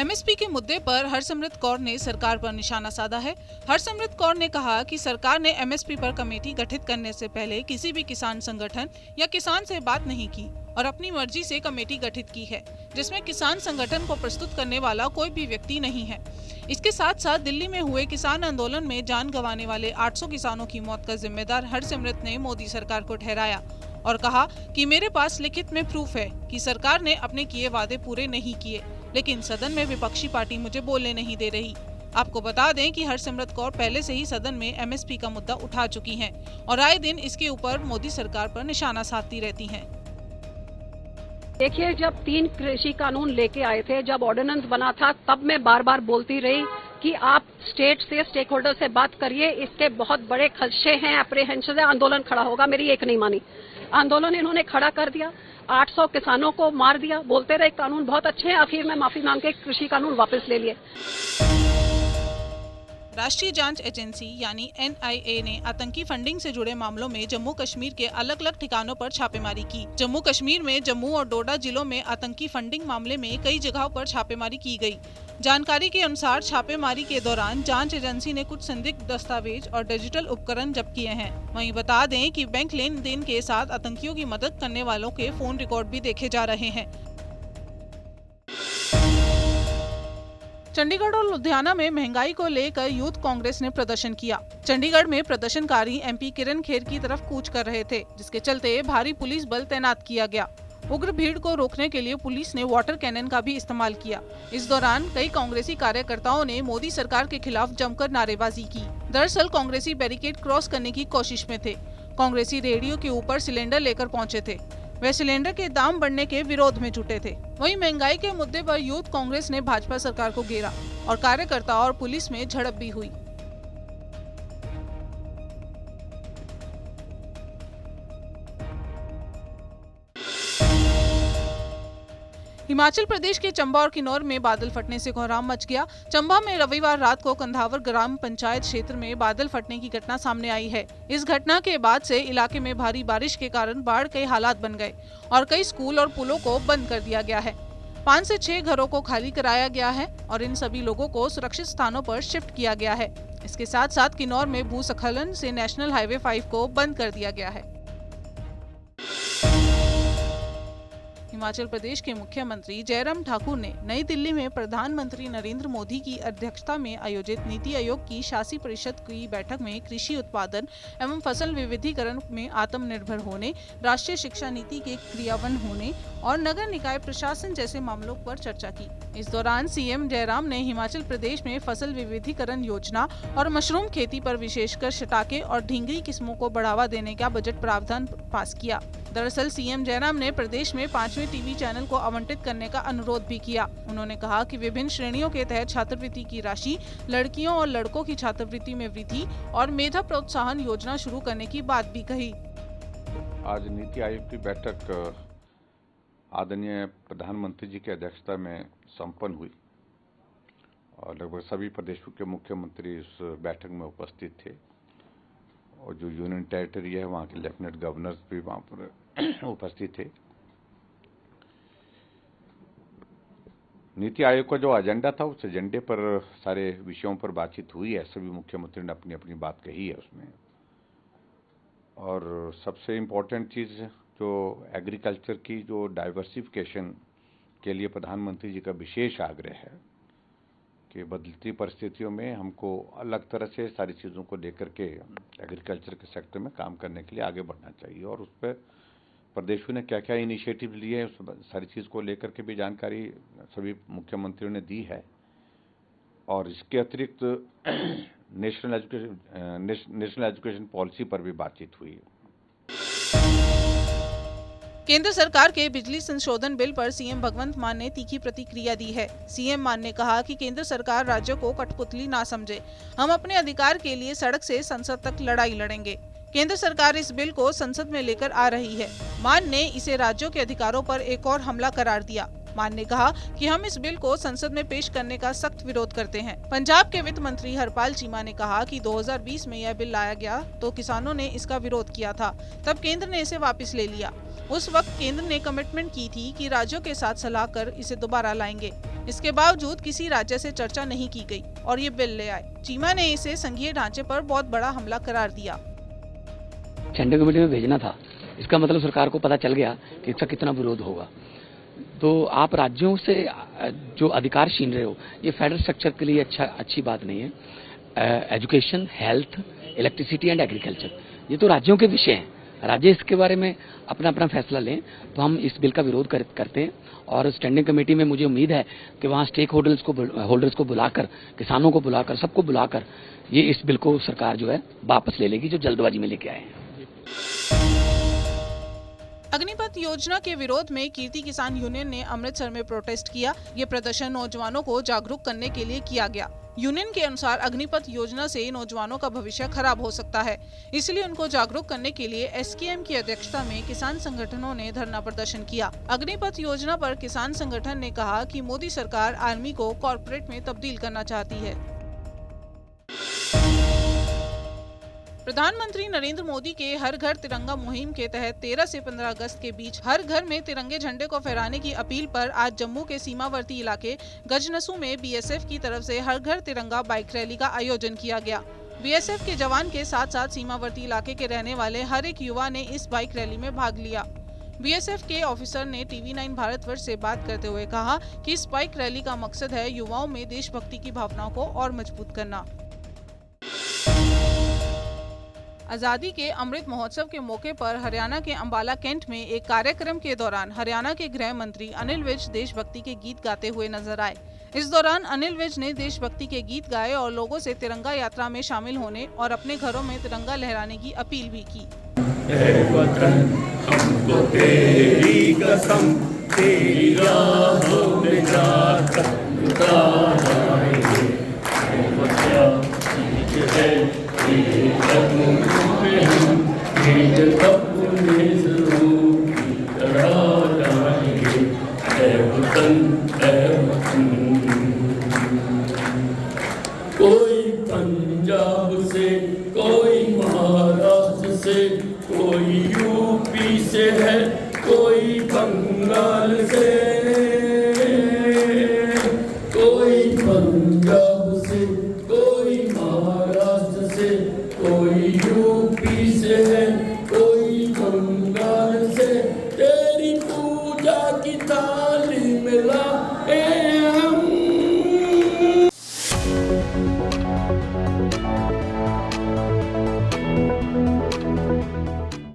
MSP के मुद्दे पर हरसिमरत कौर ने सरकार पर निशाना साधा है। हरसिमरत कौर ने कहा कि सरकार ने एमएसपी पर कमेटी गठित करने से पहले किसी भी किसान संगठन या किसान से बात नहीं की और अपनी मर्जी से कमेटी गठित की है, जिसमें किसान संगठन को प्रस्तुत करने वाला कोई भी व्यक्ति नहीं है। इसके साथ साथ दिल्ली में हुए किसान आंदोलन में जान गंवाने वाले 800 किसानों की मौत का जिम्मेदार हरसिमरत ने मोदी सरकार को ठहराया और कहा कि मेरे पास लिखित में प्रूफ है कि सरकार ने अपने किए वादे पूरे नहीं किए, लेकिन सदन में विपक्षी पार्टी मुझे बोलने नहीं दे रही। आपको बता दें कि हरसिमरत कौर पहले से ही सदन में एमएसपी का मुद्दा उठा चुकी हैं और आए दिन इसके ऊपर मोदी सरकार पर निशाना साधती रहती हैं। देखिए, जब 3 कृषि कानून लेके आए थे, जब ऑर्डिनेंस बना था, तब मैं बार बार बोलती रही कि आप स्टेट से, स्टेक होल्डर से बात करिए, इसके बहुत बड़े खदशे हैं, अप्रीहेंशन है, आंदोलन खड़ा होगा। मेरी एक नहीं मानी, आंदोलन इन्होंने खड़ा कर दिया, 800 किसानों को मार दिया। बोलते रहे कानून बहुत अच्छे हैं, आखिर में माफी मांग के कृषि कानून वापस ले लिए। राष्ट्रीय जांच एजेंसी यानी NIA ने आतंकी फंडिंग से जुड़े मामलों में जम्मू कश्मीर के अलग अलग ठिकानों पर छापेमारी की। जम्मू कश्मीर में जम्मू और डोडा जिलों में आतंकी फंडिंग मामले में कई जगहों पर छापेमारी की गई। जानकारी के अनुसार छापेमारी के दौरान जांच एजेंसी ने कुछ संदिग्ध दस्तावेज और डिजिटल उपकरण जब्त किए हैं। वहीं बता दें कि बैंक लेन देन के साथ आतंकियों की मदद करने वालों के फोन रिकॉर्ड भी देखे जा रहे हैं। चंडीगढ़ और लुधियाना में महंगाई को लेकर यूथ कांग्रेस ने प्रदर्शन किया। चंडीगढ़ में प्रदर्शनकारी MP किरण खेर की तरफ कूच कर रहे थे, जिसके चलते भारी पुलिस बल तैनात किया गया। उग्र भीड़ को रोकने के लिए पुलिस ने वाटर कैनन का भी इस्तेमाल किया। इस दौरान कई कांग्रेसी कार्यकर्ताओं ने मोदी सरकार के खिलाफ जमकर नारेबाजी की। दरअसल कांग्रेसी बैरिकेड क्रॉस करने की कोशिश में थे। कांग्रेसी रेडियो के ऊपर सिलेंडर लेकर पहुंचे थे। वे सिलेंडर के दाम बढ़ने के विरोध में जुटे थे। वहीं महंगाई के मुद्दे पर यूथ कांग्रेस ने भाजपा सरकार को घेरा और कार्यकर्ता और पुलिस में झड़प भी हुई। हिमाचल प्रदेश के चंबा और किन्नौर में बादल फटने से कोहराम मच गया। चंबा में रविवार रात को कंधावर ग्राम पंचायत क्षेत्र में बादल फटने की घटना सामने आई है। इस घटना के बाद से इलाके में भारी बारिश के कारण बाढ़ के हालात बन गए और कई स्कूल और पुलों को बंद कर दिया गया है। 5 से 6 घरों को खाली कराया गया है और इन सभी लोगों को सुरक्षित स्थानों पर शिफ्ट किया गया है। इसके साथ साथ किन्नौर में भूस्खलन से नेशनल हाईवे 5 को बंद कर दिया गया है। हिमाचल प्रदेश के मुख्यमंत्री जयराम ठाकुर ने नई दिल्ली में प्रधानमंत्री नरेंद्र मोदी की अध्यक्षता में आयोजित नीति आयोग की शासी परिषद की बैठक में कृषि उत्पादन एवं फसल विविधीकरण में आत्मनिर्भर होने, राष्ट्रीय शिक्षा नीति के क्रियान्वयन होने और नगर निकाय प्रशासन जैसे मामलों पर चर्चा की। इस दौरान सीएम जयराम ने हिमाचल प्रदेश में फसल विविधीकरण योजना और मशरूम खेती पर विशेषकर शटाके और ढींगरी किस्मों को बढ़ावा देने का बजट प्रावधान पास किया। दरअसल सीएम जयराम ने प्रदेश में 5वें टीवी चैनल को आवंटित करने का अनुरोध भी किया। उन्होंने कहा कि विभिन्न श्रेणियों के तहत छात्रवृत्ति की राशि, लड़कियों और लड़कों की छात्रवृत्ति में वृद्धि और मेधा प्रोत्साहन योजना शुरू करने की बात भी कही। आज नीति आयोग की बैठक आदरणीय प्रधानमंत्री जी की अध्यक्षता में संपन्न हुई और लगभग सभी प्रदेशों के मुख्यमंत्री इस बैठक में उपस्थित थे और जो यूनियन टेरिटरी है वहाँ के लेफ्टिनेंट गवर्नर्स भी वहाँ पर उपस्थित थे। नीति आयोग का जो एजेंडा था उस एजेंडे पर सारे विषयों पर बातचीत हुई है। सभी मुख्यमंत्री ने अपनी अपनी बात कही है उसमें। और सबसे इम्पोर्टेंट चीज़ जो एग्रीकल्चर की जो डाइवर्सिफिकेशन के लिए प्रधानमंत्री जी का विशेष आग्रह है कि बदलती परिस्थितियों में हमको अलग तरह से सारी चीज़ों को लेकर के एग्रीकल्चर के सेक्टर में काम करने के लिए आगे बढ़ना चाहिए और उस पर प्रदेशों ने क्या क्या इनिशिएटिव लिए उस सारी चीज़ को लेकर के भी जानकारी सभी मुख्यमंत्रियों ने दी है। और इसके अतिरिक्त नेशनल एजुकेशन पॉलिसी पर भी बातचीत हुई। केंद्र सरकार के बिजली संशोधन बिल पर सीएम भगवंत मान ने तीखी प्रतिक्रिया दी है। सीएम मान ने कहा कि केंद्र सरकार राज्यों को कठपुतली ना समझे। हम अपने अधिकार के लिए सड़क से संसद तक लड़ाई लड़ेंगे। केंद्र सरकार इस बिल को संसद में लेकर आ रही है। मान ने इसे राज्यों के अधिकारों पर एक और हमला करार दिया। मान ने कहा कि हम इस बिल को संसद में पेश करने का सख्त विरोध करते हैं। पंजाब के वित्त मंत्री हरपाल चीमा ने कहा कि 2020 में यह बिल लाया गया तो किसानों ने इसका विरोध किया था, तब केंद्र ने इसे वापस ले लिया। उस वक्त केंद्र ने कमिटमेंट की थी कि राज्यों के साथ सलाह कर इसे दोबारा लाएंगे। इसके बावजूद किसी राज्य से चर्चा नहीं की गई और ये बिल ले आए। चीमा ने इसे संघीय ढांचे पर बहुत बड़ा हमला करार दिया। स्टैंडिंग कमेटी में भेजना था, इसका मतलब सरकार को पता चल गया कि इसका कितना विरोध होगा। तो आप राज्यों से जो अधिकार छीन रहे हो, ये फेडरल स्ट्रक्चर के लिए अच्छी बात नहीं है। Education, health, electricity and agriculture, ये तो राज्यों के विषय हैं। राज्य इसके बारे में अपना फैसला लें, तो हम इस बिल का विरोध करते हैं। और स्टैंडिंग कमेटी में मुझे उम्मीद है कि वहाँ स्टेक होल्डर्स को बुलाकर, किसानों को बुलाकर, सबको बुलाकर ये इस बिल को सरकार जो है वापस ले लेगी, जो जल्दबाजी में लेके आए हैं। अग्निपथ योजना के विरोध में कीर्ति किसान यूनियन ने अमृतसर में प्रोटेस्ट किया। ये प्रदर्शन नौजवानों को जागरूक करने के लिए किया गया। यूनियन के अनुसार अग्निपथ योजना से नौजवानों का भविष्य खराब हो सकता है, इसलिए उनको जागरूक करने के लिए एसकेएम की अध्यक्षता में किसान संगठनों ने धरना प्रदर्शन किया। अग्निपथ योजना पर किसान संगठन ने कहा कि मोदी सरकार आर्मी को कॉर्पोरेट में तब्दील करना चाहती है। प्रधानमंत्री नरेंद्र मोदी के हर घर तिरंगा मुहिम के तहत 13 से 15 अगस्त के बीच हर घर में तिरंगे झंडे को फहराने की अपील पर आज जम्मू के सीमावर्ती इलाके गजनसू में बीएसएफ की तरफ से हर घर तिरंगा बाइक रैली का आयोजन किया गया। बीएसएफ के जवान के साथ साथ सीमावर्ती इलाके के रहने वाले हर एक युवा ने इस बाइक रैली में भाग लिया। बीएसएफ के ऑफिसर ने TV9 भारतवर्ष से बात करते हुए कहा कि इस बाइक रैली का मकसद है युवाओं में देशभक्ति की भावनाओं को और मजबूत करना। आजादी के अमृत महोत्सव के मौके पर हरियाणा के अंबाला कैंट में एक कार्यक्रम के दौरान हरियाणा के गृह मंत्री अनिल विज देशभक्ति के गीत गाते हुए नजर आए। इस दौरान अनिल विज ने देशभक्ति के गीत गाए और लोगों से तिरंगा यात्रा में शामिल होने और अपने घरों में तिरंगा लहराने की अपील भी की। तेरी कसम, तेरी राहों में जाकर कोई पंजाब से, कोई महाराष्ट्र से, कोई यूपी से है, कोई बंगाल से, कोई पंजाब से, कोई महाराष्ट्र से, कोई यूपी से है, कोई बंगाल से।